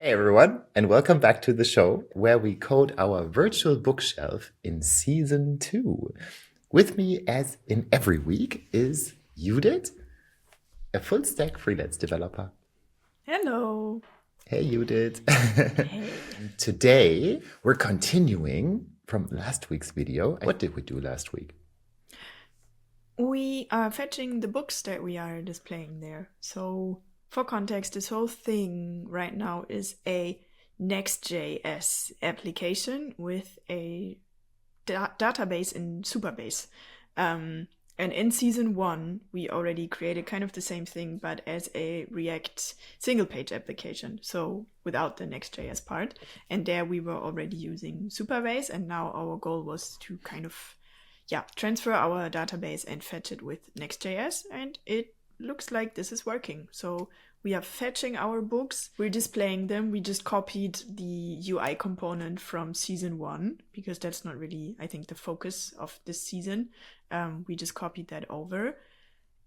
Hey everyone, and welcome back to the show where we code our virtual bookshelf in season 2. With me, as in every week, is Judith, a full stack freelance developer. Hello. Hey Judith. Hey. Today we're continuing from last week's video. What did we do last week? We are fetching the books that we are displaying there. So, for context, this whole thing right now is a Next.js application with a database in SuperBase. And in season 1, we already created kind of the same thing, but as a React single page application. So, without the Next.js part. And there we were already using SuperBase, and now our goal was to kind of transfer our database and fetch it with Next.js, and it looks like this is working. So we are fetching our books, we're displaying them. We just copied the UI component from season 1 because that's not really, I think, the focus of this season. We just copied that over.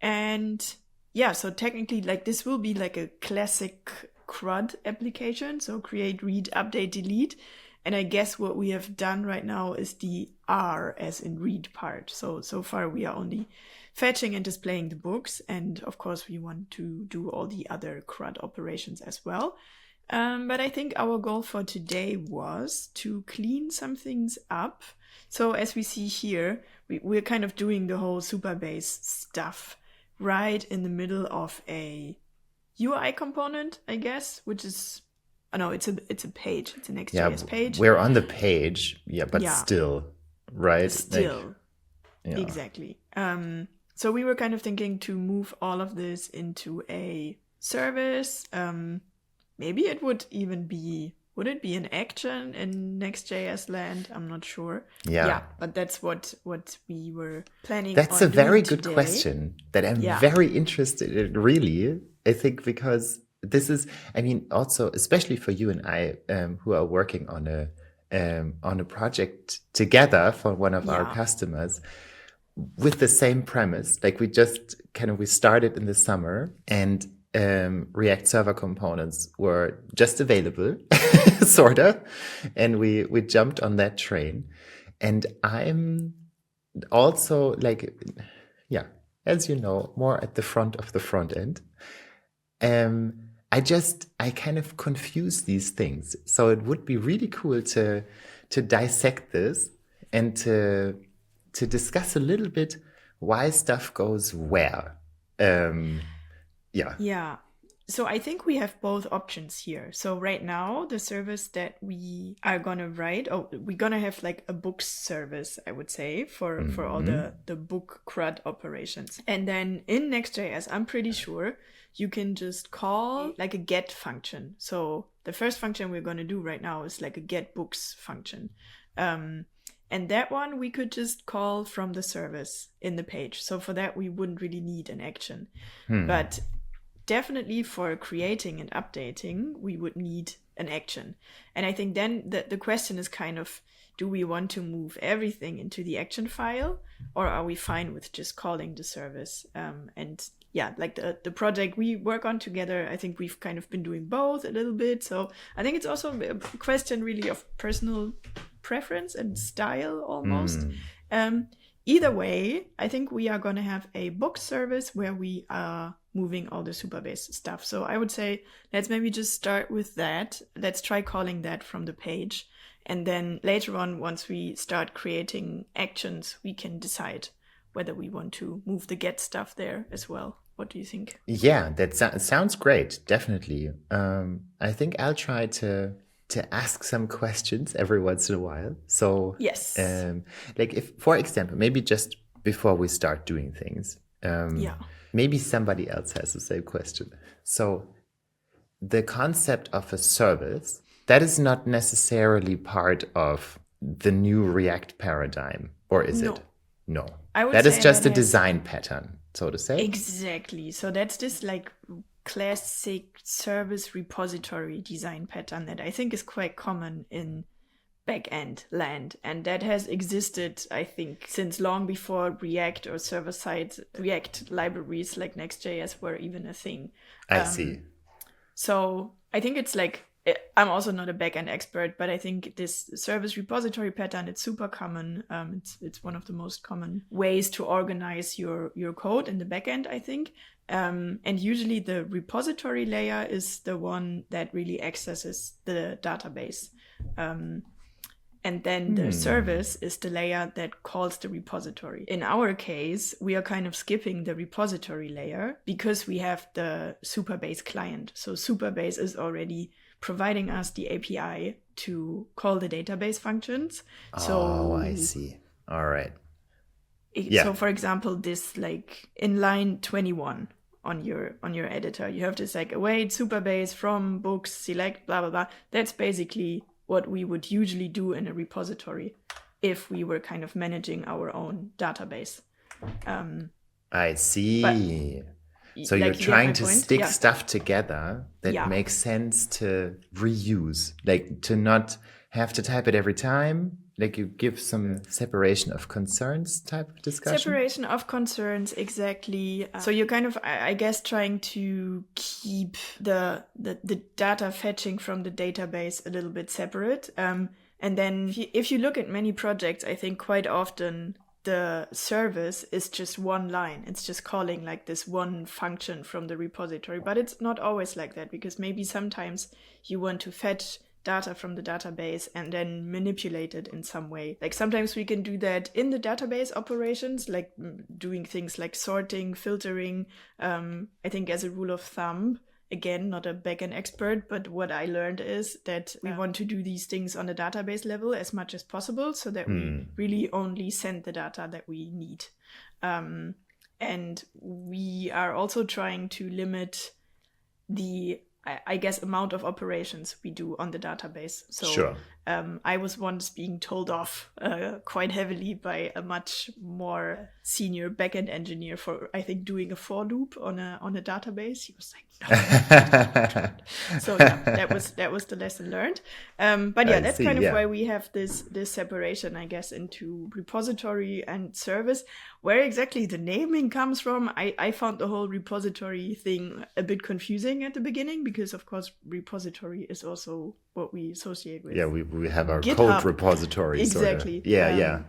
And yeah, so technically, like, this will be like a classic CRUD application. So create, read, update, delete. And I guess what we have done right now is the R as in read part. So far we are only fetching and displaying the books. And of course we want to do all the other CRUD operations as well. But I think our goal for today was to clean some things up. So as we see here, we're kind of doing the whole Superbase stuff right in the middle of a UI component, I guess, which is, oh no, it's a page. It's a Next.js page. We're on the page, but Yeah. still, right? Still, Yeah. exactly. So we were kind of thinking to move all of this into a service. Maybe it would even be, would it be an action in Next.js land? I'm not sure. Yeah. But that's what we were planning That's on a very doing good today. question that I'm very interested in, really. I think because this is, I mean, also, especially for you and I, who are working on a project together for one of our customers with the same premise. Like we started in the summer and React server components were just available, sort of. And we jumped on that train. And I'm also like, as you know, more at the front of the front end. I kind of confuse these things. So it would be really cool to dissect this and to discuss a little bit why stuff goes where. Yeah. So I think we have both options here. So right now, the service that we are gonna write, we're gonna have like a books service, I would say, for all the book CRUD operations. And then in Next.js, I'm pretty sure you can just call like a get function. So the first function we're gonna do right now is like a get books function. And that one we could just call from the service in the page. So for that, we wouldn't really need an action. But definitely for creating and updating, we would need an action. And I think then the question is kind of, do we want to move everything into the action file, or are we fine with just calling the service? And yeah, like the project we work on together, I think we've kind of been doing both a little bit. So I think it's also a question really of personal preference and style almost. Either way, I think we are going to have a book service where we are moving all the Superbase stuff. So I would say let's maybe just start with that. Let's try calling that from the page. And then later on, once we start creating actions, we can decide whether we want to move the get stuff there as well. What do you think? Yeah, that sounds great. Definitely. I think I'll try to ask some questions every once in a while. So yes, like if, for example, maybe just before we start doing things, maybe somebody else has the same question. So the concept of a service, that is not necessarily part of the new React paradigm, or is it? No. That is just a design pattern, so to say. Exactly. So that's this like classic service repository design pattern that I think is quite common in backend land, and that has existed, I think, since long before React or server-side React libraries like Next.js were even a thing. I see. So I think it's like I'm also not a backend expert, but I think this service repository pattern, it's super common. It's one of the most common ways to organize your code in the backend, I think. And usually the repository layer is the one that really accesses the database. And then the service is the layer that calls the repository. In our case, we are kind of skipping the repository layer because we have the SuperBase client. So SuperBase is already providing us the API to call the database functions. Oh, I see. All right. So for example, this like in line 21 on your editor, you have this like await SuperBase from books, select, blah, blah, blah. That's basically what we would usually do in a repository if we were kind of managing our own database. I see. So like, you're trying to stick stuff together that makes sense to reuse, like to not have to type it every time. Like you give some separation of concerns type of discussion. Separation of concerns, exactly. So you're kind of, I guess, trying to keep the data fetching from the database a little bit separate. And then if you look at many projects, I think quite often the service is just one line. It's just calling like this one function from the repository. But it's not always like that, because maybe sometimes you want to fetch data from the database and then manipulate it in some way. Like sometimes we can do that in the database operations, like doing things like sorting, filtering. I think as a rule of thumb, again, not a backend expert, but what I learned is that we want to do these things on the database level as much as possible so that we really only send the data that we need. And we are also trying to limit the, I guess, amount of operations we do on the database. So sure. I was once being told off quite heavily by a much more senior backend engineer for, I think, doing a for loop on a database. He was like, no. So yeah, that was the lesson learned. But yeah, that's kind of why we have this separation, I guess, into repository and service. Where exactly the naming comes from, I found the whole repository thing a bit confusing at the beginning, because of course repository is also what we associate with. Yeah, we have our GitHub. Code repository. Exactly. Sort of. Yeah.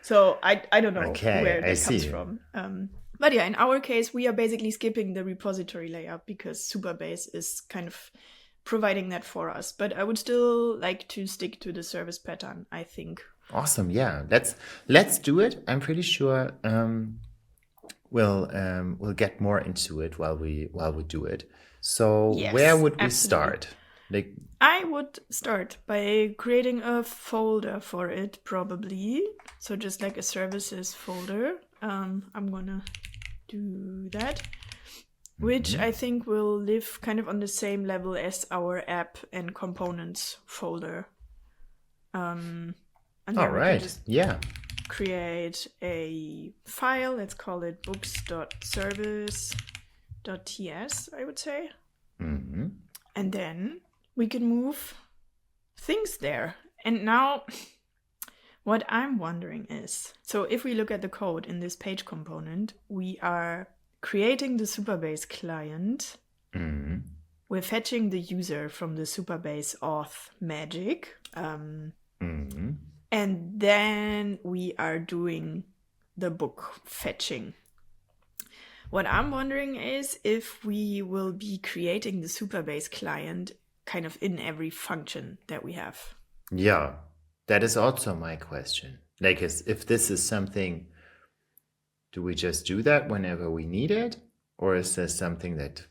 So I don't know where that comes see. from. But yeah, in our case, we are basically skipping the repository layer because SuperBase is kind of providing that for us. But I would still like to stick to the service pattern, I think. Awesome. Yeah, let's do it. I'm pretty sure we'll get more into it while we do it. So yes, where would we absolutely. start? Like, I would start by creating a folder for it, probably. So just like a services folder. I'm gonna do that, which I think will live kind of on the same level as our app and components folder. And all right. Yeah. Create a file. Let's call it books.service.ts, I would say. Mm-hmm. And then we can move things there. And now what I'm wondering is, so if we look at the code in this page component, we are creating the SuperBase client. Mm-hmm. We're fetching the user from the SuperBase auth magic. And then we are doing the book fetching. What I'm wondering is if we will be creating the SuperBase client kind of in every function that we have. Yeah, that is also my question. Like, if this is something, do we just do that whenever we need it? Or is there something that,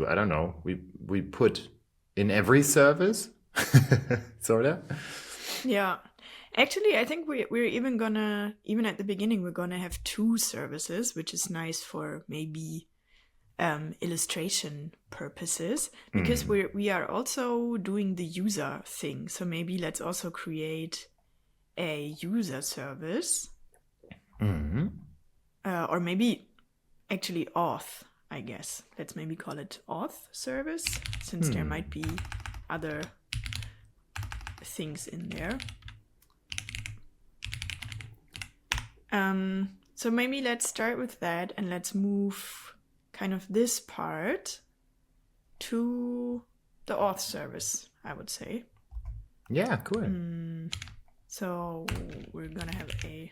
I don't know, we put in every service? Sort of? Yeah. Actually, I think we're even gonna, even at the beginning, we're gonna have two services, which is nice for maybe illustration purposes, because we are also doing the user thing. So maybe let's also create a user service, or maybe actually auth, I guess. Let's maybe call it auth service, since there might be other things in there. So maybe let's start with that, and let's move kind of this part to the auth service, I would say. Yeah, cool. So we're gonna have a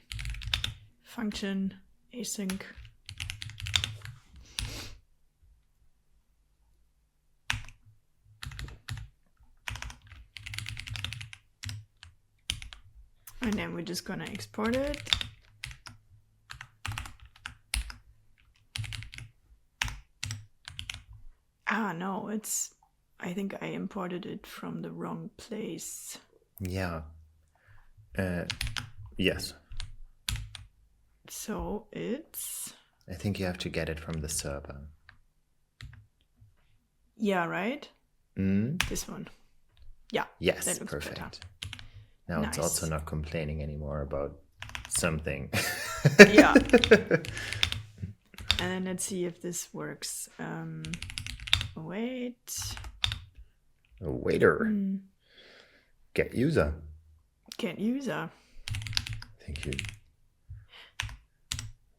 function async. And then we're just gonna export it. Ah, no, I think I imported it from the wrong place. Yeah. Yes. So it's... I think you have to get it from the server. Yeah, right? This one. Yeah. Yes, that looks perfect. better. Now Nice. it's also not complaining anymore about something. Yeah. And then let's see if this works. Wait. Waiter. Get user. Get user. I think you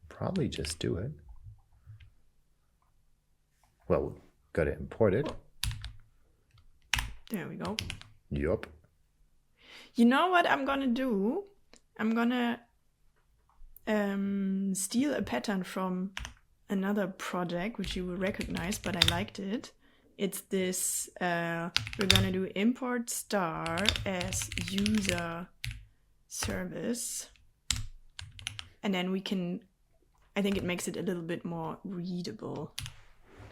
probably just do it. Well, gotta import it. There we go. Yup. You know what I'm gonna do? I'm gonna steal a pattern from another project, which you will recognize, but I liked it. It's this, we're gonna do import star as user service. And then we can, I think it makes it a little bit more readable.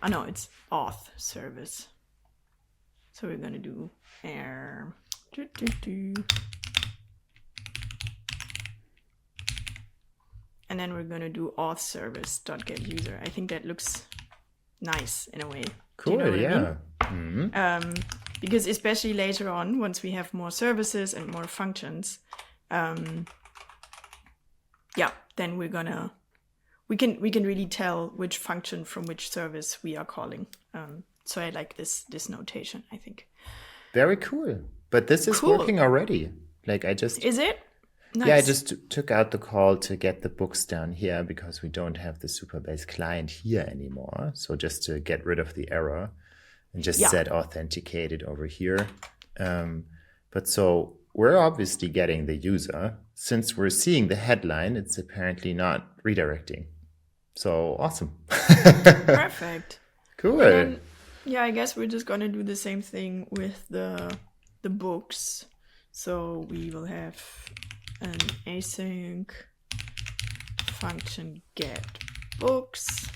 Oh no, it's auth service. So we're gonna do and then we're gonna do auth service dot get user. I think that looks nice in a way. Cool, you know what yeah. I mean? Because especially later on, once we have more services and more functions, yeah, then we're gonna we can really tell which function from which service we are calling. So I like this notation, I think. Very cool. But this is Cool. working already. Like I just Is it? Nice. Yeah, I just took out the call to get the books down here because we don't have the SuperBase client here anymore. So just to get rid of the error and just set authenticated over here. But so we're obviously getting the user. Since we're seeing the headline, it's apparently not redirecting. So awesome. Perfect. Cool. And then, yeah, I guess we're just gonna do the same thing with the books. So we will have an async function get books.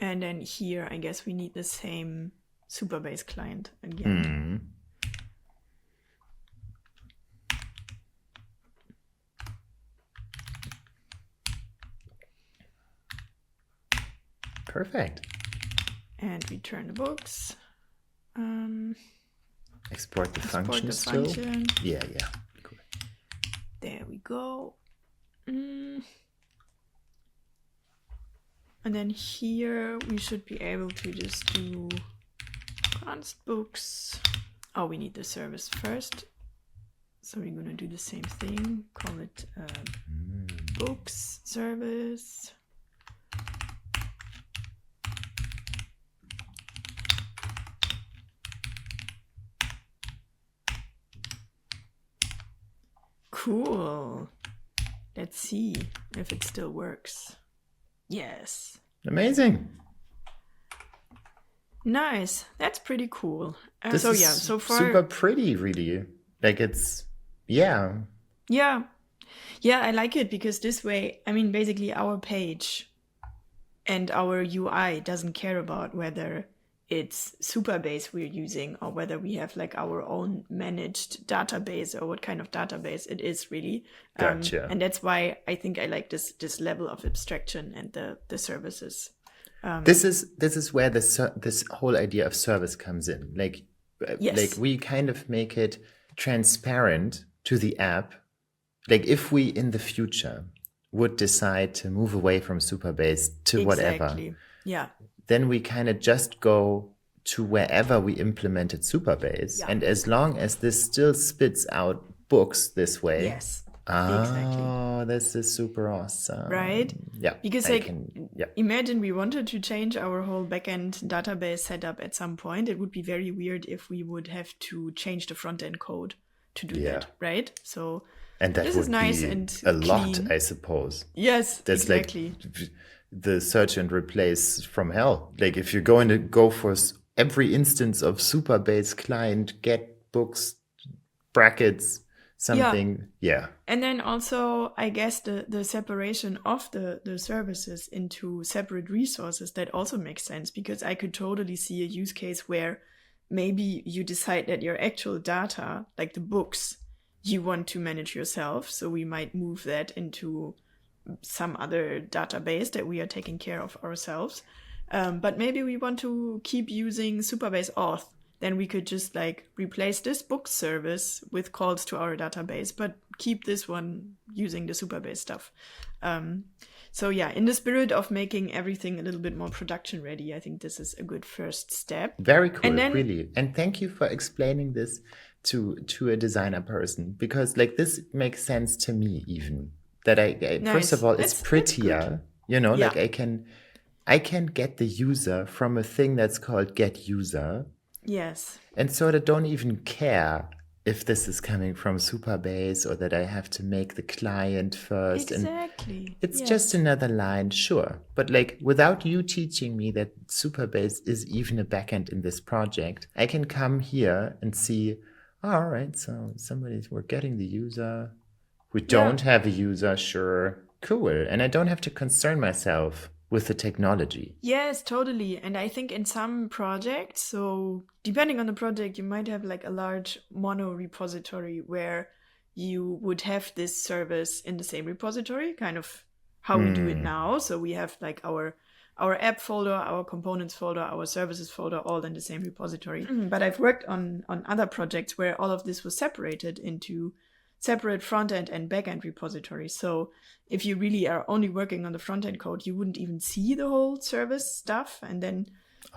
And then here, I guess we need the same SuperBase client again. Perfect. And return the books. Export the Export function the still. function. Yeah. Cool. There we go. And then here we should be able to just do const books. Oh, we need the service first. So we're going to do the same thing. Call it books service. Cool. Let's see if it still works. Yes. Amazing. Nice. That's pretty cool. This So is yeah, so far super pretty, really. Like it's, yeah. Yeah, I like it because this way, I mean, basically our page and our UI doesn't care about whether it's SuperBase we're using or whether we have like our own managed database or what kind of database it is really. Gotcha. And that's why I think I like this level of abstraction and the services. This is where this whole idea of service comes in. Like we kind of make it transparent to the app. Like if we in the future would decide to move away from SuperBase to whatever, yeah, then we kind of just go to wherever we implemented SuperBase. Yeah. And as long as this still spits out books this way, yes, Exactly. Oh, this is super awesome. Right? Yeah, Because I can. Yeah, imagine we wanted to change our whole backend database setup at some point. It would be very weird if we would have to change the front end code to do yeah, that, right? So and that this is would nice be and a lot, clean. I suppose. Yes, That's like exactly. the search and replace from hell. Like if you're going to go for every instance of SuperBase client, get books, brackets, Yeah. something. Yeah. And then also, I guess the separation of the services into separate resources, that also makes sense, because I could totally see a use case where maybe you decide that your actual data, like the books, you want to manage yourself. So we might move that into some other database that we are taking care of ourselves. But maybe we want to keep using SuperBase Auth. Then we could just like replace this book service with calls to our database, but keep this one using the SuperBase stuff. So yeah, in the spirit of making everything a little bit more production ready, I think this is a good first step. Very cool, And then, really. And thank you for explaining this to a designer person, because like this makes sense to me even. That first of nice. all, it's That's prettier, good. like Yeah. I can get the user from a thing that's called get user, Yes. and sort of don't even care if this is coming from Superbase or that I have to make the client first. And Exactly. it's Yes. just another line, sure. But like without you teaching me that Superbase is even a backend in this project, I can come here and see, all right, so we're getting the user. We don't have a user, sure, cool. And I don't have to concern myself with the technology. Yes, totally. And I think in some projects, so depending on the project, you might have like a large mono repository where you would have this service in the same repository, kind of how we do it now. So we have like our app folder, our components folder, our services folder, all in the same repository. But I've worked on other projects where all of this was separated into separate front-end and back-end repositories. So if you really are only working on the front-end code, you wouldn't even see the whole service stuff. And then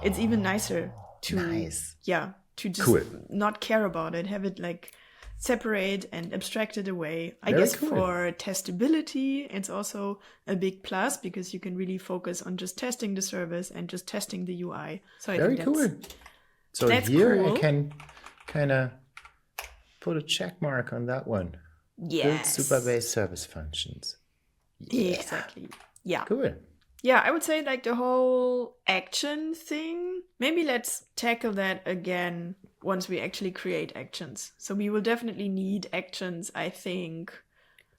it's even nicer to, Nice. to just Cool. not care about it, have it like separate and abstracted away. I Very guess cool. for testability, it's also a big plus, because you can really focus on just testing the service and just testing the UI. So I Very think cool. So that's here cool. I can kind of put a check mark on that one. Yes. Build Superbase service functions. Yeah. Exactly. Yeah. Cool. Yeah, I would say like the whole action thing, maybe let's tackle that again once we actually create actions. So we will definitely need actions, I think,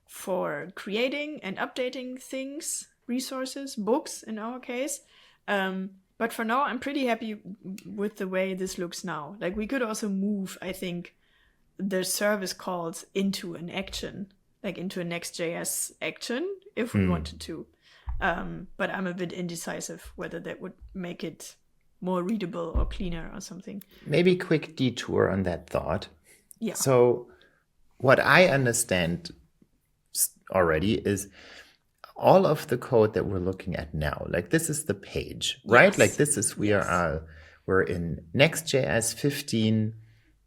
for creating and updating things, resources, books in our case. But for now, I'm pretty happy with the way this looks now. Like we could also move, I think, the service calls into an action, like into a Next.js action if we wanted to. But I'm a bit indecisive whether that would make it more readable or cleaner or something. Maybe quick detour on that thought. Yeah. So what I understand already is all of the code that we're looking at now, like this is the page, right? Yes. Like this is, we're in Next.js 15.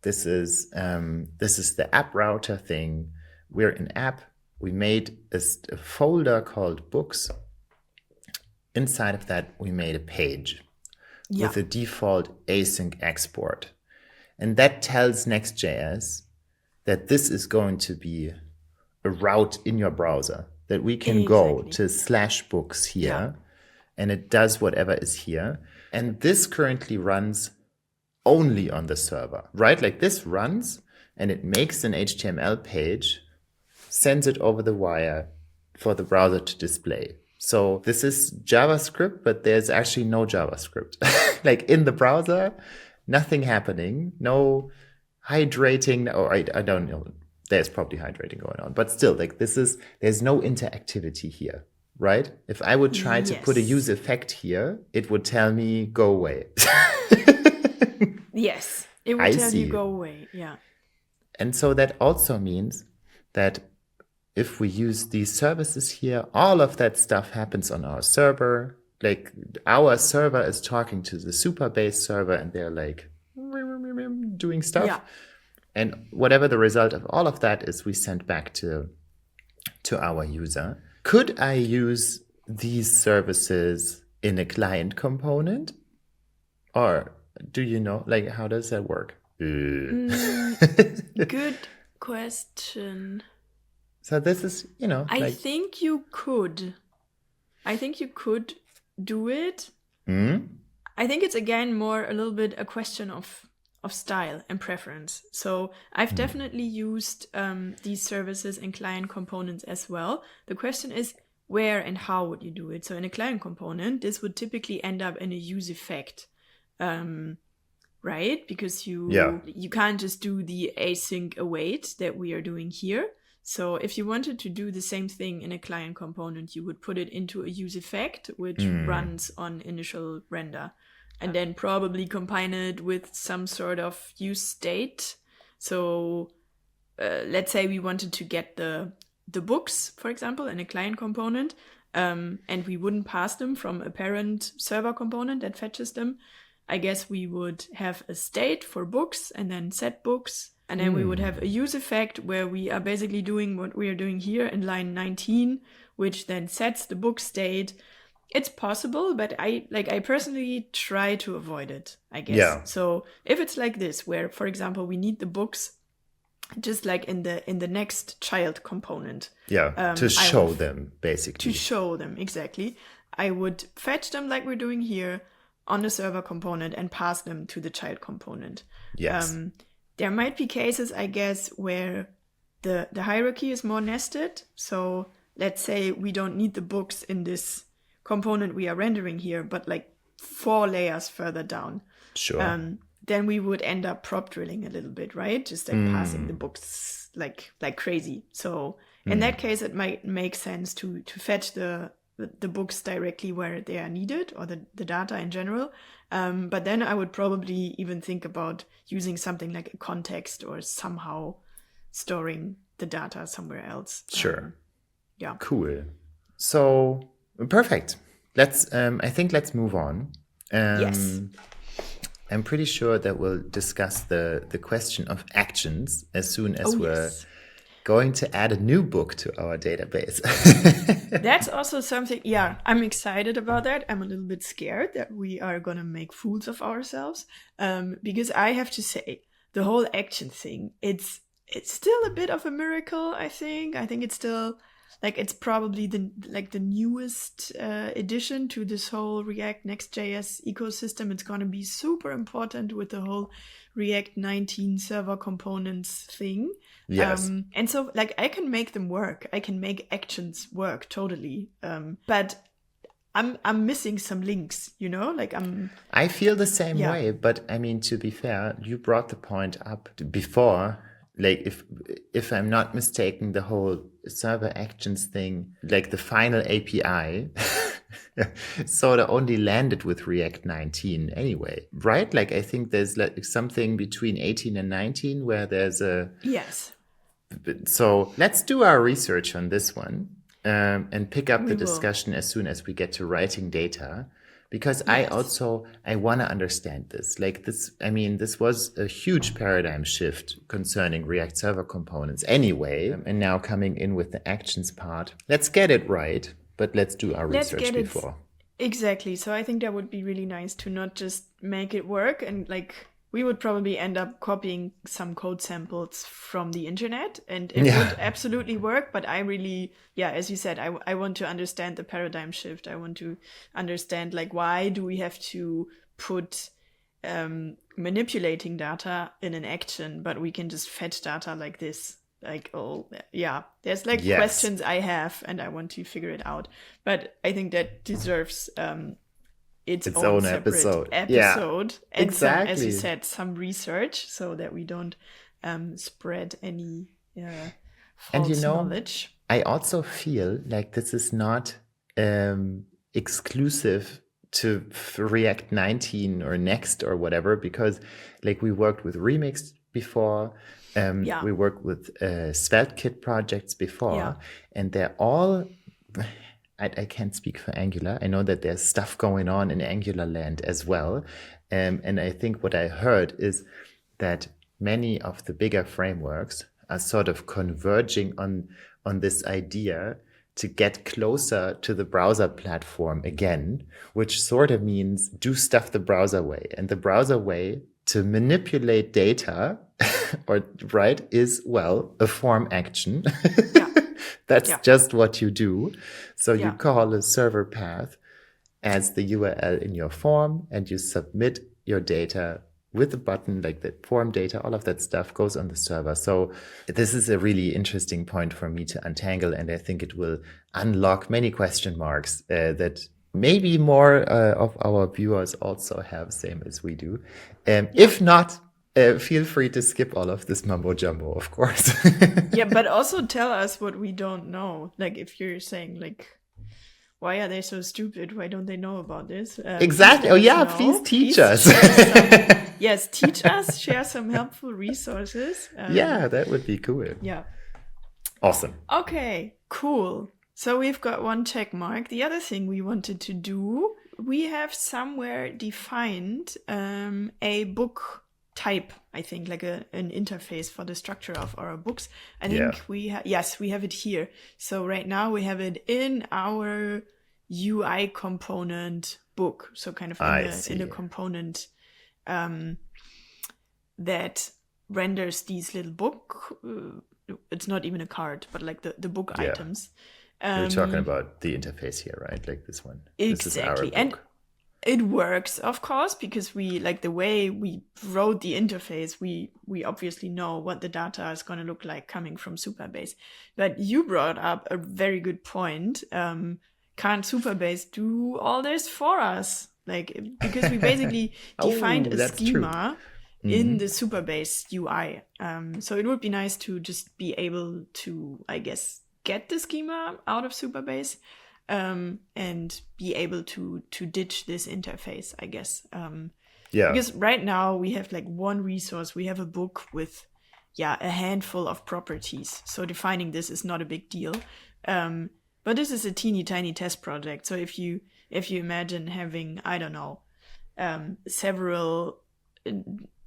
This is the app router thing. We're in app. We made a folder called books. Inside of that, we made a page with a default async export. And that tells Next.js that this is going to be a route in your browser, that we can go to /books here, and it does whatever is here. And this currently runs only on the server, right? Like this runs and it makes an HTML page, sends it over the wire for the browser to display. So this is JavaScript, but there's actually no JavaScript. Like in the browser, nothing happening, no hydrating, or I don't know. There's probably hydrating going on, but still, like there's no interactivity here, right? If I would try to put a use effect here, it would tell me go away. Yes, it would tell you go away. Yeah. And so that also means that if we use these services here, all of that stuff happens on our server. Like our server is talking to the SuperBase server and they're like doing stuff. Yeah. And whatever the result of all of that is, we send back to to our user. Could I use these services in a client component? Or do you know, like, how does that work? Good question. So this is, I think you could. I think you could do it. I think it's again more a little bit a question of style and preference. So I've definitely used these services in client components as well. The question is, where and how would you do it? So in a client component, this would typically end up in a use effect, right? Because you can't just do the async await that we are doing here. So if you wanted to do the same thing in a client component, you would put it into a use effect, which runs on initial render, and then probably combine it with some sort of use state. So let's say we wanted to get the books, for example, in a client component, and we wouldn't pass them from a parent server component that fetches them. I guess we would have a state for books and then set books. And then we would have a use effect where we are basically doing what we are doing here in line 19, which then sets the book state. It's possible, but I personally try to avoid it, I guess. Yeah. So if it's like this, where, for example, we need the books just like in the next child component. Yeah, to show them, basically. To show them, exactly. I would fetch them like we're doing here on the server component and pass them to the child component. Yes. There might be cases, I guess, where the hierarchy is more nested. So let's say we don't need the books in this component we are rendering here, but like 4 layers further down. Sure. Then we would end up prop drilling a little bit, right? Just like passing the books like crazy. So in that case, it might make sense to fetch the books directly where they are needed, or the data in general. But then I would probably even think about using something like a context or somehow storing the data somewhere else. Sure. Yeah. Cool. So perfect. I think let's move on. Yes. I'm pretty sure that we'll discuss the question of actions as soon as we're going to add a new book to our database. That's also something, I'm excited about that. I'm a little bit scared that we are going to make fools of ourselves. Because I have to say, the whole action thing, it's still a bit of a miracle, I think. I think it's still, like, it's probably the newest addition to this whole React Next.js ecosystem. It's going to be super important with the whole React 19 server components thing. Yes. And so, like, I can make them work. I can make actions work totally. But I'm missing some links, like I feel the same way, but I mean, to be fair, you brought the point up before. Like, if I'm not mistaken, the whole server actions thing, like the final API, sort of only landed with React 19 anyway, right? Like, I think there's like something between 18 and 19 where there's a... Yes. So let's do our research on this one and pick up the discussion as soon as we get to writing data. Because I want to understand this. Like this, I mean, this was a huge paradigm shift concerning React Server components anyway. And now coming in with the actions part. Let's get it right, but let's do our research before. Exactly. So I think that would be really nice to not just make it work, and like we would probably end up copying some code samples from the internet, and it would absolutely work. But I really, as you said, I want to understand the paradigm shift. I want to understand, like, why do we have to put manipulating data in an action, but we can just fetch data like this? Like, there's like questions I have, and I want to figure it out. But I think that deserves its own episode. And exactly. Some, as you said, some research so that we don't spread any false knowledge. I also feel like this is not exclusive to React 19 or Next or whatever, because like we worked with Remix before. We worked with SvelteKit projects before, and they're all... I can't speak for Angular. I know that there's stuff going on in Angular land as well. And I think what I heard is that many of the bigger frameworks are sort of converging on this idea to get closer to the browser platform again, which sort of means do stuff the browser way. And the browser way to manipulate data, or right, is, well, a form action. Yeah. That's Yeah. just what you do. So you Yeah. call a server path as the URL in your form, and you submit your data with a button, like the form data, all of that stuff goes on the server. So this is a really interesting point for me to untangle, and I think it will unlock many question marks that maybe more of our viewers also have, same as we do. If not, feel free to skip all of this mumbo jumbo, of course. Yeah, but also tell us what we don't know. Like if you're saying like, why are they so stupid? Why don't they know about this? Exactly. Oh yeah, please teach us. Yes, teach us, share some helpful resources. Yeah, that would be cool. Yeah. Awesome. Okay, cool. So we've got one check mark. The other thing we wanted to do, we have somewhere defined a book type, I think, like an interface for the structure of our books. I think we have it here. So right now we have it in our UI component book. So kind of in a component that renders these little book. It's not even a card, but like the book items. You're talking about the interface here, right? Like this one. Exactly. This is our book. And it works, of course, because we like the way we wrote the interface, we obviously know what the data is going to look like coming from SuperBase. But you brought up a very good point. Can't SuperBase do all this for us? Like, because we basically defined a schema in the SuperBase UI. So it would be nice to just be able to, I guess, get the schema out of SuperBase. And be able to ditch this interface, I guess. Because right now we have like one resource. We have a book with, a handful of properties. So defining this is not a big deal. But this is a teeny tiny test project. So if you imagine having, I don't know, several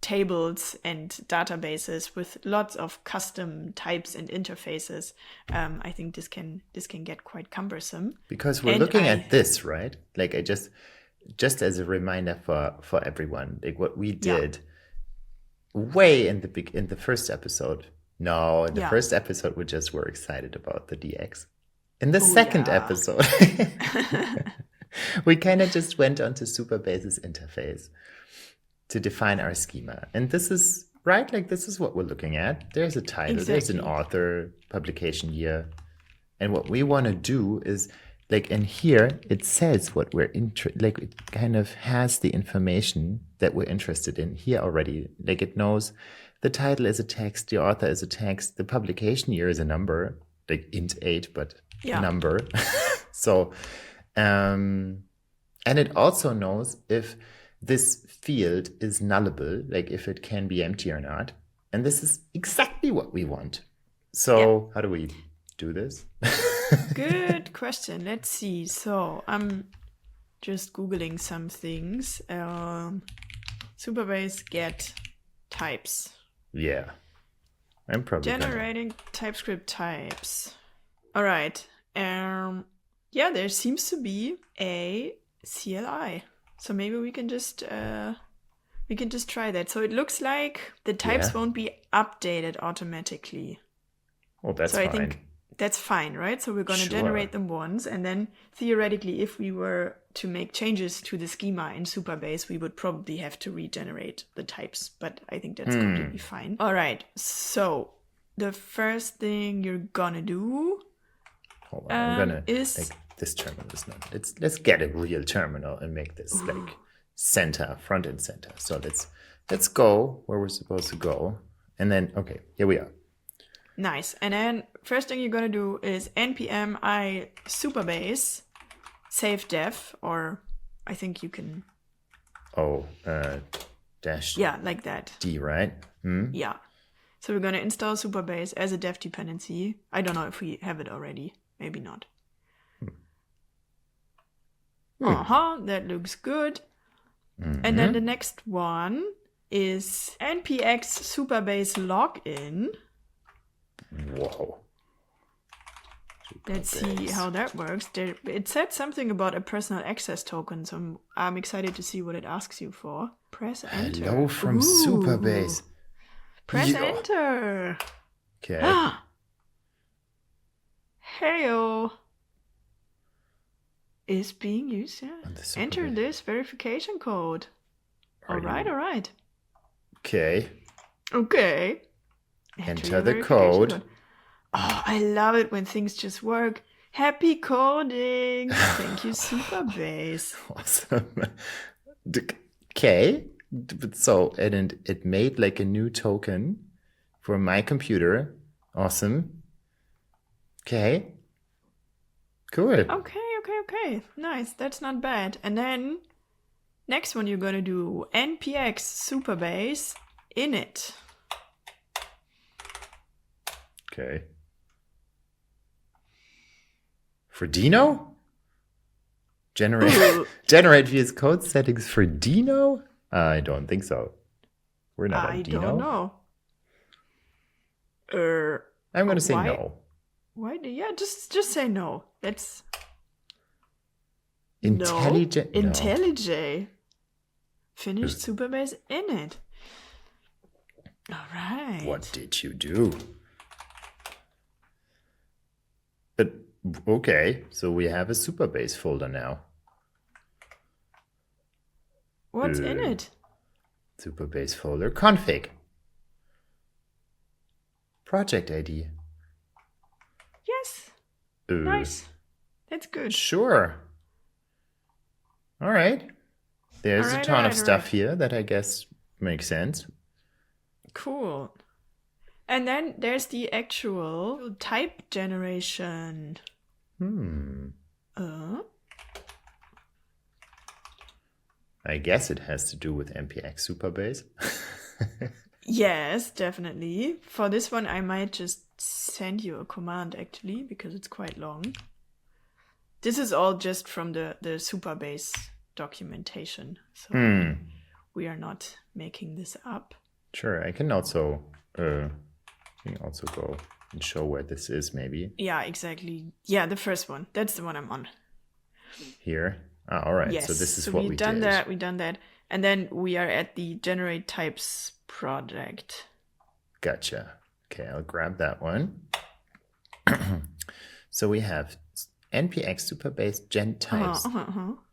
tables and databases with lots of custom types and interfaces, I think this can get quite cumbersome. Because we're looking at this, right? Like I just as a reminder for everyone, like what we did way in the first episode. No, in the first episode we just were excited about the DX. In the second episode, we kind of just went onto SuperBase's interface to define our schema. And this is, right, like this is what we're looking at. There's a title, there's an author, publication year. And what we want to do is, like in here, it says what we're like it kind of has the information that we're interested in here already. Like it knows the title is a text, the author is a text, the publication year is a number, like int 8, but number. So, and it also knows if this field is nullable, like if it can be empty or not. And this is exactly what we want. So how do we do this? Good question. Let's see. So I'm just Googling some things. SuperBase get types. Yeah. I'm probably generating TypeScript types. All right. There seems to be a CLI. So maybe we can just try that. So it looks like the types won't be updated automatically. Oh, that's fine. I think that's fine, right? So we're going to generate them once, and then theoretically, if we were to make changes to the schema in SuperBase, we would probably have to regenerate the types. But I think that's completely fine. All right. So the first thing you're gonna do. Hold on, I'm gonna this terminal is not. Let's get a real terminal and make this like front and center. So let's go where we're supposed to go, and then here we are. Nice. And then first thing you're gonna do is npm I SuperBase save dev, or I think you can. Dash. Yeah, like that. D, right? Yeah. So we're gonna install SuperBase as a dev dependency. I don't know if we have it already. Maybe not. That looks good. And then the next one is npx SuperBase login. Whoa. Let's see how that works. It said something about a personal access token, so I'm excited to see what it asks you for. Press enter. Hello from SuperBase. Press enter. Okay. Heyo. Is being used. Yeah. Enter SuperBase. this verification code. All right. Okay. Enter the your code. verification. Oh, I love it when things just work. Happy coding. Thank you, SuperBase. Awesome. Okay. So, and it made like a new token for my computer. Awesome. Okay. Cool. Okay. Nice. That's not bad. And then next one you're going to do npx SuperBase init. Okay. For Dino? Generate VS Code settings for Dino? I don't think so. We're not on Dino. I don't know. I'm going to say no. Why? Yeah, just say no. Let's. IntelliJ. No. IntelliJ. Finished SuperBase init. All right. What did you do? But okay, so we have a SuperBase folder now. What's in it? SuperBase folder config. Project ID. Yes. Nice. That's good. Sure. All right. There's a ton of stuff here that I guess makes sense. Cool. And then there's the actual type generation. I guess it has to do with npx SuperBase. Yes, definitely. For this one, I might just send you a command actually, because it's quite long. This is all just from the SuperBase documentation. So we are not making this up. Sure, I can also go and show where this is maybe. Yeah, exactly. Yeah, the first one. That's the one I'm on. Here? All right. Yes. So this is so what we did. We've done that. And then we are at the generate types project. Gotcha. Okay, I'll grab that one. So we have npx SuperBase gen types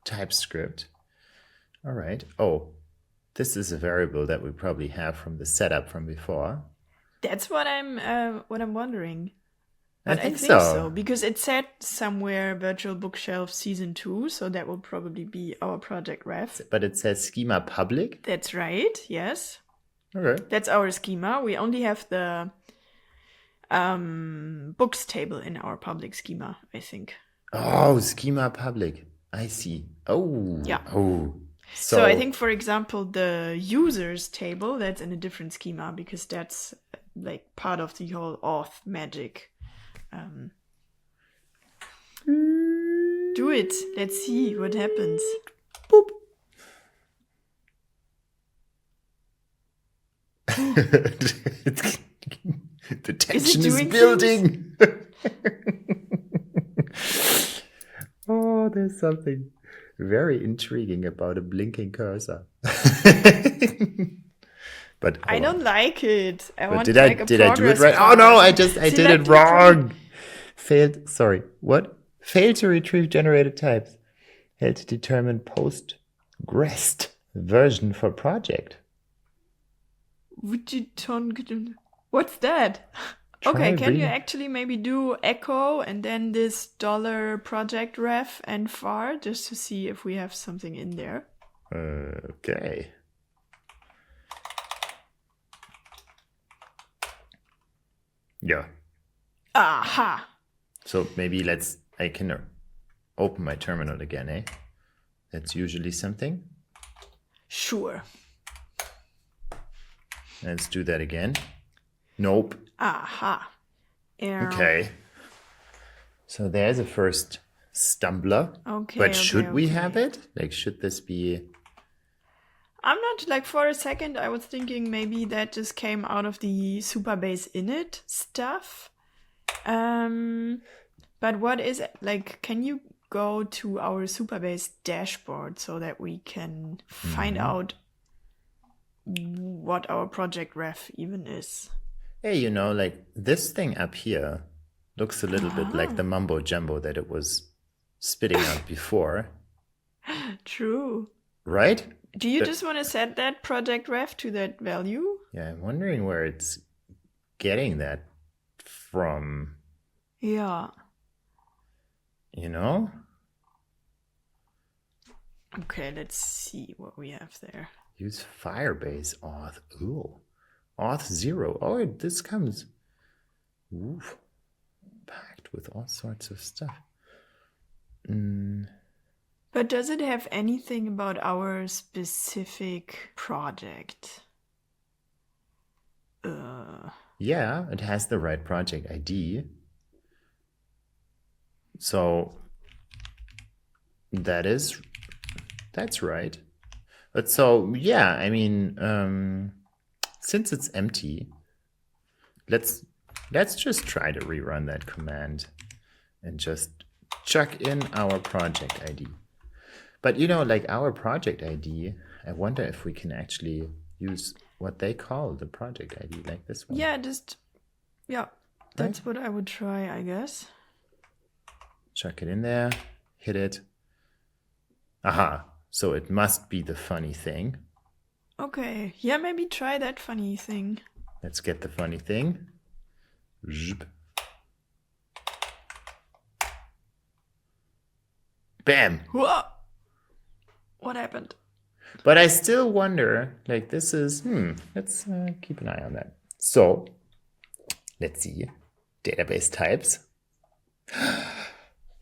TypeScript. All right. Oh, this is a variable that we probably have from the setup from before. That's what I'm wondering. But I think so, because it said somewhere Virtual Bookshelf Season 2, so that will probably be our project ref. But it says schema public? That's right, yes. Okay. That's our schema. We only have the books table in our public schema, I think. Oh, schema public. I see. Oh. Yeah. Oh. So I think, for example, the users table, that's in a different schema, because that's like part of the whole auth magic. Do it. Let's see what happens. Boop. The tension is building. Oh, there's something very intriguing about a blinking cursor. But I don't like it. did I do it right? Oh no, I did it wrong. Failed to retrieve generated types. Failed to determine Postgres version for project. What's that? Okay, can you actually maybe do echo and then this $project ref and var just to see if we have something in there? Okay. Yeah. Aha. So maybe I can open my terminal again, eh? That's usually something. Sure. Let's do that again. Nope. Aha. Okay. So there's a first stumbler. Okay. But should we have it? Like, should this be... I'm not, like, for a second I was thinking maybe that just came out of the SuperBase init stuff. But what is it? Like, can you go to our SuperBase dashboard so that we can find out what our project ref even is? Hey, like this thing up here looks a little bit like the mumbo jumbo that it was spitting out before, True. right? Do you just want to set that project ref to that value? Yeah, I'm wondering where it's getting that from, Yeah. Okay, let's see what we have there. Use Firebase auth. Ooh. Auth 0. Oh, this comes packed with all sorts of stuff. But does it have anything about our specific project? Yeah, it has the right project ID. So that's right. But so, yeah, I mean, since it's empty, let's just try to rerun that command and just chuck in our project ID. But like our project ID, I wonder if we can actually use what they call the project ID, like this one. Yeah, that's what I would try, I guess. Chuck it in there, hit it. Aha, so it must be the funny thing. Okay, yeah, maybe try that funny thing. Let's get the funny thing. Zip. Bam! Whoa! What happened? But I still wonder, like this is, let's keep an eye on that. So, let's see. Database types.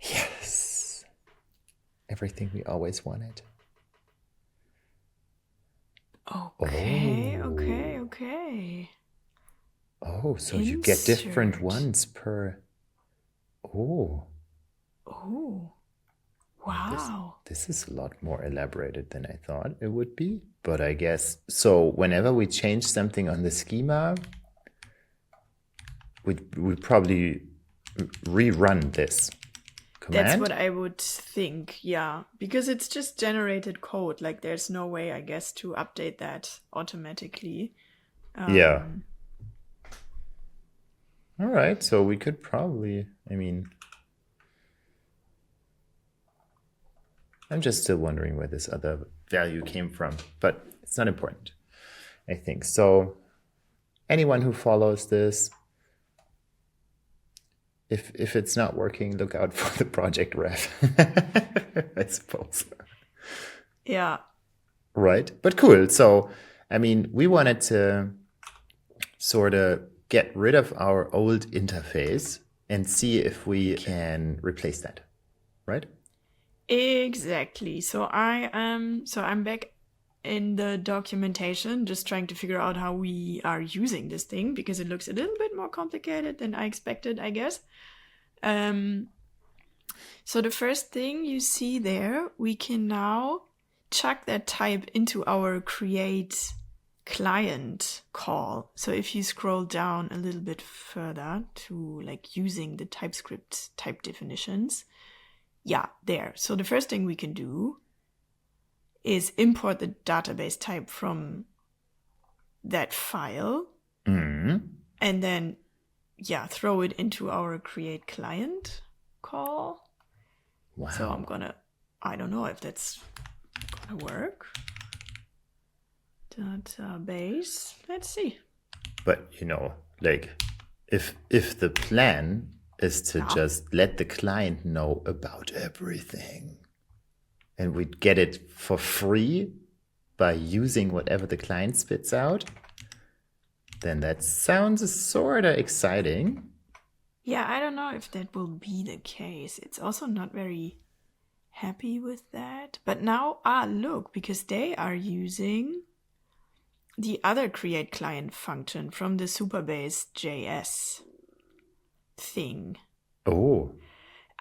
Yes. Everything we always wanted. Okay. Oh, so you get different ones per... Oh. Wow. This is a lot more elaborated than I thought it would be. But I guess, so whenever we change something on the schema, we probably rerun this command. That's what I would think, yeah. Because it's just generated code. Like there's no way, I guess, to update that automatically. Yeah. All right, so we could probably, I'm just still wondering where this other value came from, but it's not important, I think. So anyone who follows this, if it's not working, look out for the project ref, I suppose. Yeah. Right, but cool. So, we wanted to sort of get rid of our old interface and see if we can replace that, right? Exactly. So I'm back in the documentation, just trying to figure out how we are using this thing because it looks a little bit more complicated than I expected, I guess. So the first thing you see there, we can now chuck that type into our create client call. So if you scroll down a little bit further to like using the TypeScript type definitions, yeah, there. So the first thing we can do is import the database type from that file and then, yeah, throw it into our create client call. Wow. So I don't know if that's gonna work. Database, let's see. But, like if the plan is to just let the client know about everything and we'd get it for free by using whatever the client spits out, then that sounds sort of exciting. Yeah, I don't know if that will be the case. It's also not very happy with that. But now, look, because they are using the other create client function from the SuperBase JS thing. Oh.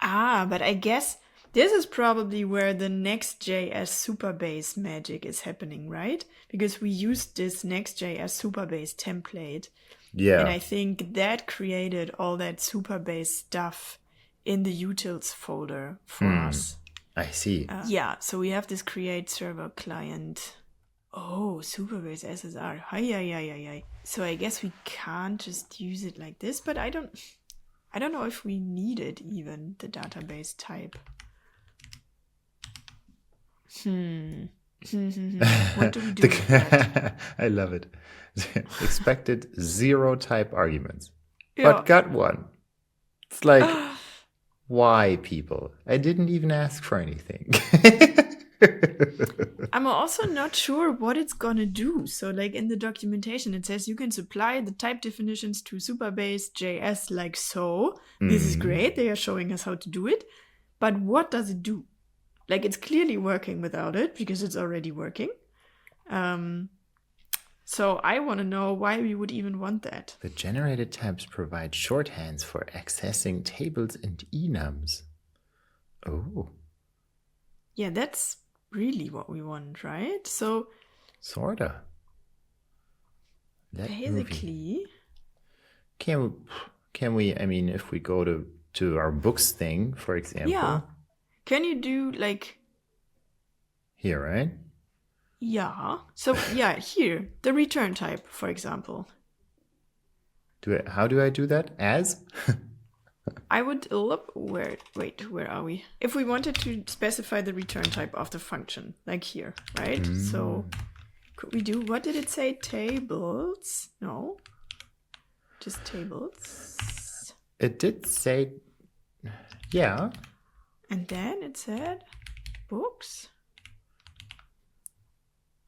But I guess this is probably where the Next.js SuperBase magic is happening, right? Because we used this Next.js SuperBase template Yeah. And I think that created all that SuperBase stuff in the utils folder for us. I see. Yeah, so we have this create server client. Oh, SuperBase SSR. Hi. So I guess we can't just use it like this, but I don't know if we need it even, the database type. What do we do with that? I love it. Expected 0 type arguments, Yeah. but got one. It's like, why, people? I didn't even ask for anything. I'm also not sure what it's gonna do. So like in the documentation, it says you can supply the type definitions to SuperBase JS like so. This is great. They are showing us how to do it. But what does it do? Like it's clearly working without it because it's already working. So I want to know why we would even want that. The generated types provide shorthands for accessing tables and enums. Oh. Yeah, that's really what we want, right? So Sorta. basically, can we, I mean, if we go to our books thing, for example. yeah. Can you do like... Here, right? Yeah. So yeah, here, the return type, for example. How do I do that? As? I would look where are we? If we wanted to specify the return type of the function, like here, right? So could we do, what did it say? Tables? No. Just tables. It did say, yeah. And then it said books.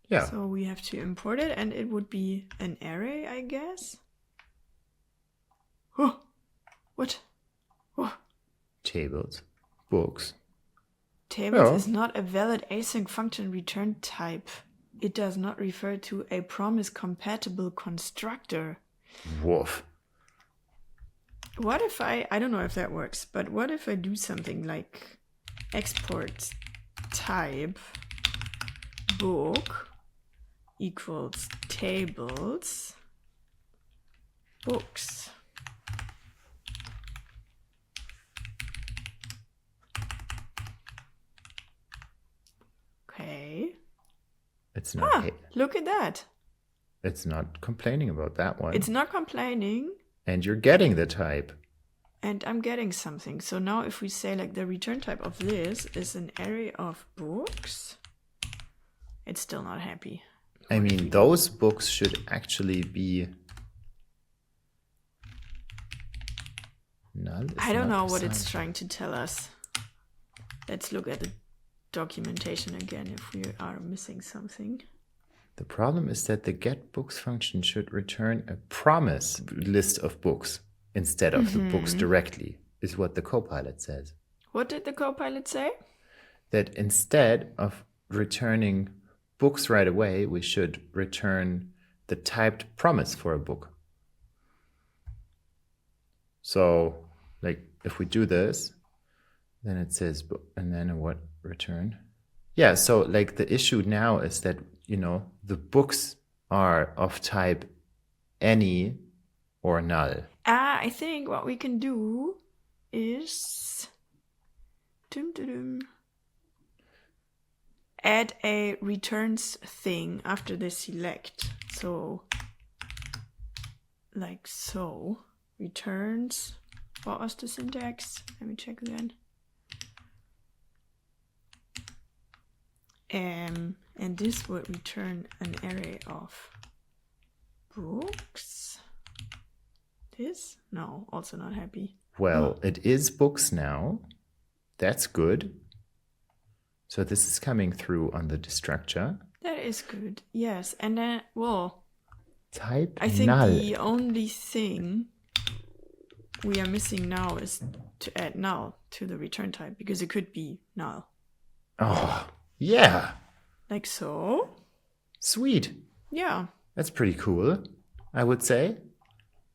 Yeah. So we have to import it, and it would be an array, I guess. Oh, what? Oh. Tables, books. Tables is not a valid async function return type. It does not refer to a promise-compatible constructor. Woof. What if I don't know if that works, but what if I do something like export type book equals tables books. Okay. It's not. Look at that. It's not complaining about that one. It's not complaining. And you're getting the type. And I'm getting something. So now if we say like the return type of this is an array of books, it's still not happy. I mean, those books should actually be null. I don't know what it's trying to tell us. Let's look at the documentation again if we are missing something. The problem is that the getBooks function should return a promise list of books instead of the books directly, is what the copilot says. What did the copilot say? That instead of returning books right away, we should return the typed promise for a book. So, like, if we do this, then it says, and then what return? Yeah, so like the issue now is that, you know, the books are of type any or null. I think what we can do is add a returns thing after the select. So, like so, returns. What was the syntax? Let me check again. And this would return an array of books. This? No, also not happy. Well, it is books now. That's good. So this is coming through on the destructure. That is good. Yes. And then, well, type I think null. The only thing we are missing now is to add null to the return type, because it could be null. Oh, yeah. Like so. Sweet. Yeah. That's pretty cool, I would say.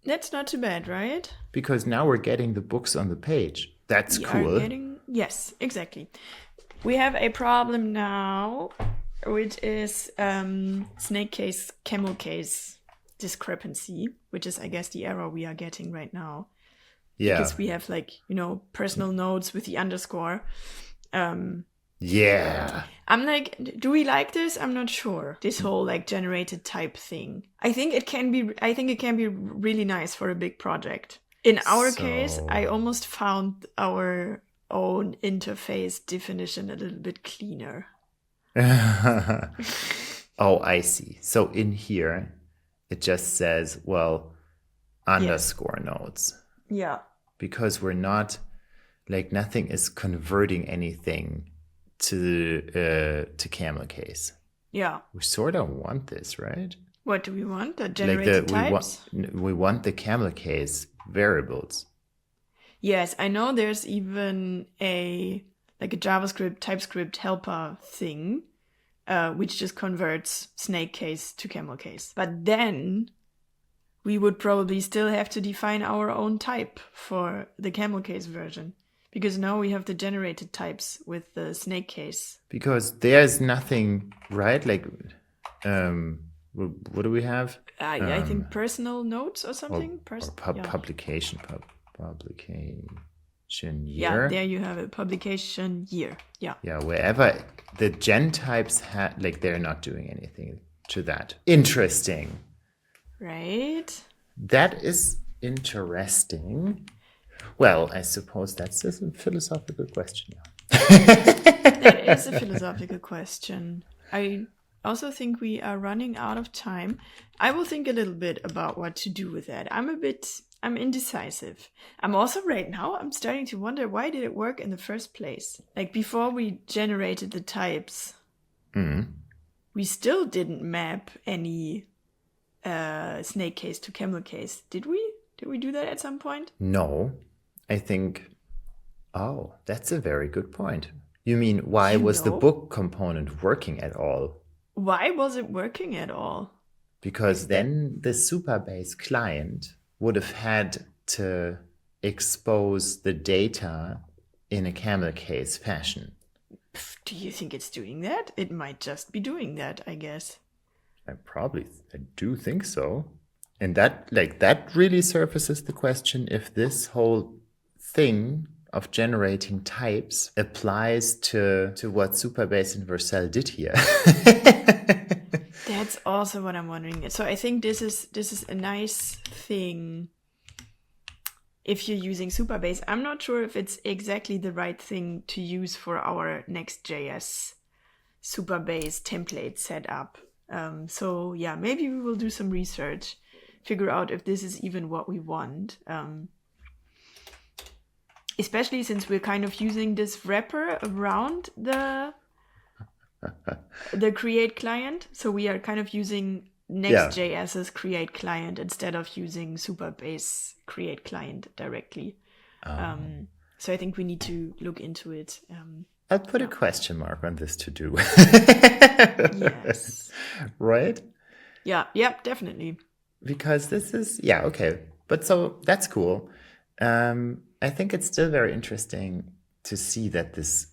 That's not too bad, right? Because now we're getting the books on the page. That's cool. Yes, exactly. We have a problem now, which is snake case, camel case discrepancy, which is, I guess, the error we are getting right now. Yeah. Because we have like, personal nodes with the underscore. Yeah. I'm like, do we like this? I'm not sure. This whole like generated type thing. I think it can be really nice for a big project. In our case, I almost found our own interface definition a little bit cleaner. Oh, I see. So in here, it just says, underscore nodes. Yeah. Because we're not, like, nothing is converting anything to camel case. Yeah. We sort of want this, right? What do we want? The generated types? We want the camel case variables. Yes, I know there's even a JavaScript, TypeScript helper thing, which just converts snake case to camel case. But then we would probably still have to define our own type for the camel case version. Because now we have the generated types with the snake case. Because there's nothing, right? Like, what do we have? I think personal notes or something. Publication year. Yeah, there you have it. Publication year. Yeah. Yeah, wherever the gen types they're not doing anything to that. Interesting. Right. That is interesting. Well, I suppose that's just a philosophical question. That is a philosophical question. I also think we are running out of time. I will think a little bit about what to do with that. I'm indecisive. I'm also right now, I'm starting to wonder, why did it work in the first place? Like before we generated the types, we still didn't map any snake case to camel case. Did we? Did we do that at some point? No. I think, that's a very good point. You mean, why was the book component working at all? Why was it working at all? Because then the SuperBase client would have had to expose the data in a camel case fashion. Do you think it's doing that? It might just be doing that, I guess. I do think so. And that really surfaces the question if this whole thing of generating types applies to what SuperBase and Vercel did here. That's also what I'm wondering. So I think this is a nice thing if you're using SuperBase. I'm not sure if it's exactly the right thing to use for our Next.js SuperBase template setup. So yeah, maybe we will do some research, figure out if this is even what we want. Especially since we're kind of using this wrapper around the create client. So we are kind of using Next.js's create client instead of using SuperBase create client directly. So I think we need to look into it. I'll put a question mark on this to do. Yes. Right? Yeah, definitely. Because this is, okay. But so that's cool. I think it's still very interesting to see that this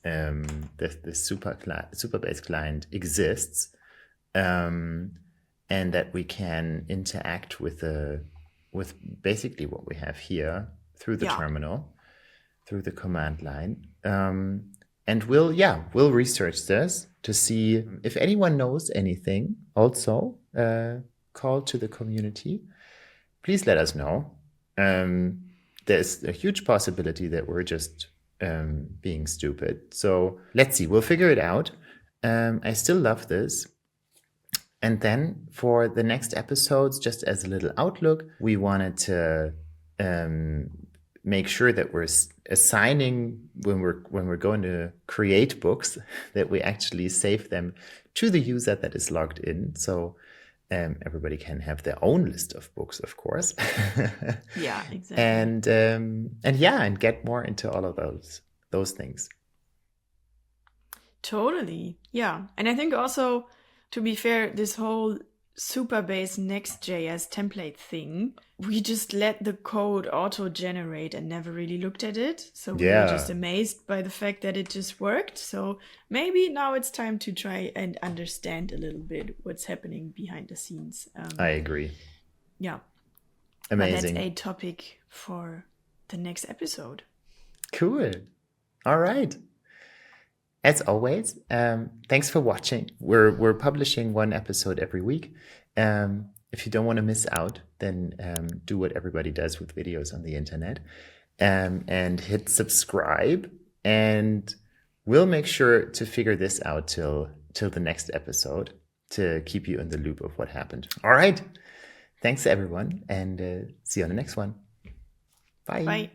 SuperBase client exists, and that we can interact with basically what we have here through the terminal, through the command line. And we'll research this to see if anyone knows anything. Also, call to the community. Please let us know. There's a huge possibility that we're just being stupid. So let's see. We'll figure it out. I still love this. And then for the next episodes, just as a little outlook, we wanted to make sure that we're assigning when we're going to create books, that we actually save them to the user that is logged in. So everybody can have their own list of books, of course. Yeah, exactly. And get more into all of those things. Totally. Yeah. And I think also, to be fair, this whole SuperBase Next.js template thing, we just let the code auto-generate and never really looked at it. So we were just amazed by the fact that it just worked. So maybe now it's time to try and understand a little bit what's happening behind the scenes. I agree. yeah. Amazing. But that's a topic for the next episode. Cool. All right. As always, thanks for watching. We're publishing one episode every week. If you don't want to miss out, then do what everybody does with videos on the internet, and hit subscribe. And we'll make sure to figure this out till the next episode to keep you in the loop of what happened. All right. Thanks everyone, and see you on the next one. Bye. Bye.